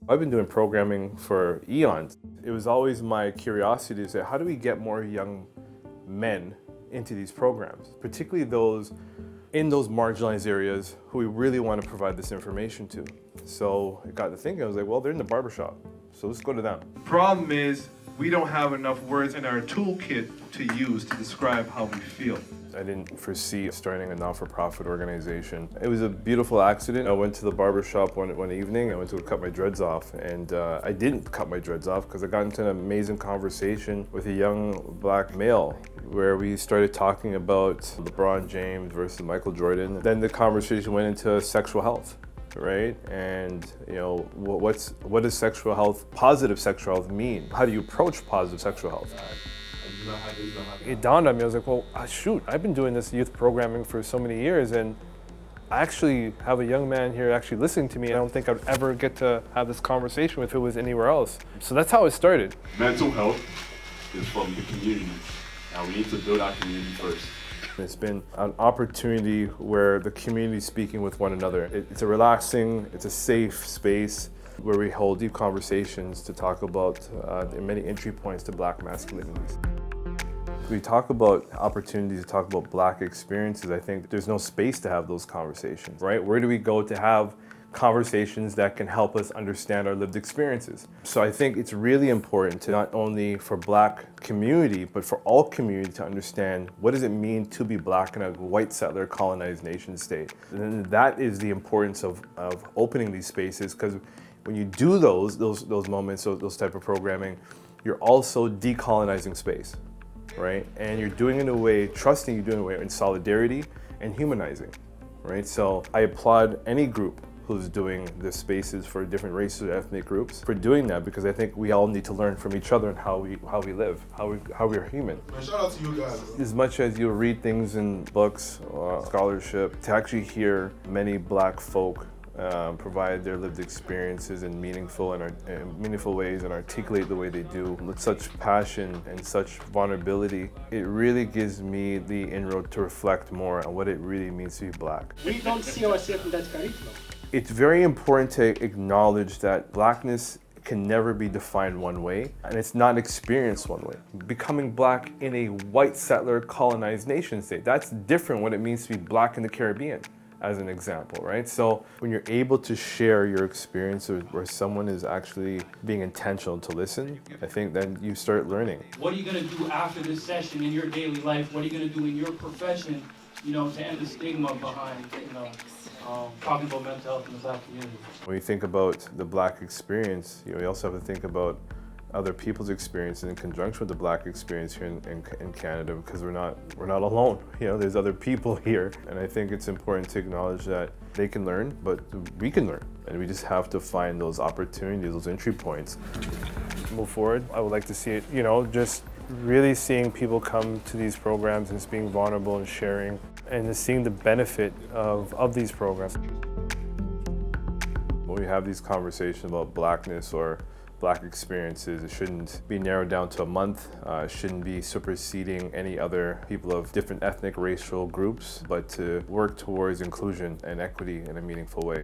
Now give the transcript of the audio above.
I've been doing programming for eons. It was always my curiosity to say, how do we get more young men into these programs, particularly those in those marginalized areas who we really want to provide this information to. So it got to thinking, I was like, well, they're in the barbershop, so let's go to them. Problem is, we don't have enough words in our toolkit to use to describe how we feel. I didn't foresee starting a not-for-profit organization. It was a beautiful accident. I went to the barbershop one evening. I went to cut my dreads off, and I didn't cut my dreads off because I got into an amazing conversation with a young black male where we started talking about LeBron James versus Michael Jordan. Then the conversation went into sexual health, right? And what does sexual health, positive sexual health mean? How do you approach positive sexual health? It dawned on me, I was like, well, shoot, I've been doing this youth programming for so many years, and I actually have a young man here actually listening to me. I don't think I'd ever get to have this conversation if it was anywhere else. So that's how it started. Mental health is from the community. Now we need to build our community first. It's been an opportunity where the community is speaking with one another. It's a relaxing, it's a safe space where we hold deep conversations to talk about the many entry points to Black masculinities. We talk about opportunities to talk about Black experiences. I think there's no space to have those conversations, right? Where do we go to have conversations that can help us understand our lived experiences? So I think it's really important to not only for Black community, but for all community to understand what does it mean to be Black in a white settler colonized nation state. And that is the importance of opening these spaces, because when you do those moments, those type of programming, you're also decolonizing space. Right? And you're doing it in a way, trusting you're doing it in solidarity and humanizing, right? So I applaud any group who's doing the spaces for different races or ethnic groups for doing that, because I think we all need to learn from each other and how we live, how we are human. Shout out to you guys. As much as you read things in books or scholarship, to actually hear many Black folk provide their lived experiences in meaningful ways and articulate the way they do with such passion and such vulnerability, it really gives me the inroad to reflect more on what it really means to be Black. We don't see ourselves in that curriculum. It's very important to acknowledge that Blackness can never be defined one way, and it's not experienced one way. Becoming Black in a white settler colonized nation state, that's different what it means to be Black in the Caribbean, as an example, right? So when you're able to share your experience where someone is actually being intentional to listen, I think then you start learning. What are you gonna do after this session in your daily life? What are you gonna do in your profession, to end the stigma behind, talking about mental health in the Black community? When you think about the Black experience, you also have to think about other people's experience in conjunction with the Black experience here in Canada, because we're not alone. There's other people here, and I think it's important to acknowledge that they can learn, but we can learn, and we just have to find those opportunities, those entry points. Move forward. I would like to see it, just really seeing people come to these programs and just being vulnerable and sharing, and just seeing the benefit of these programs. When we have these conversations about Blackness or Black experiences, it shouldn't be narrowed down to a month. It shouldn't be superseding any other people of different ethnic, racial groups, but to work towards inclusion and equity in a meaningful way.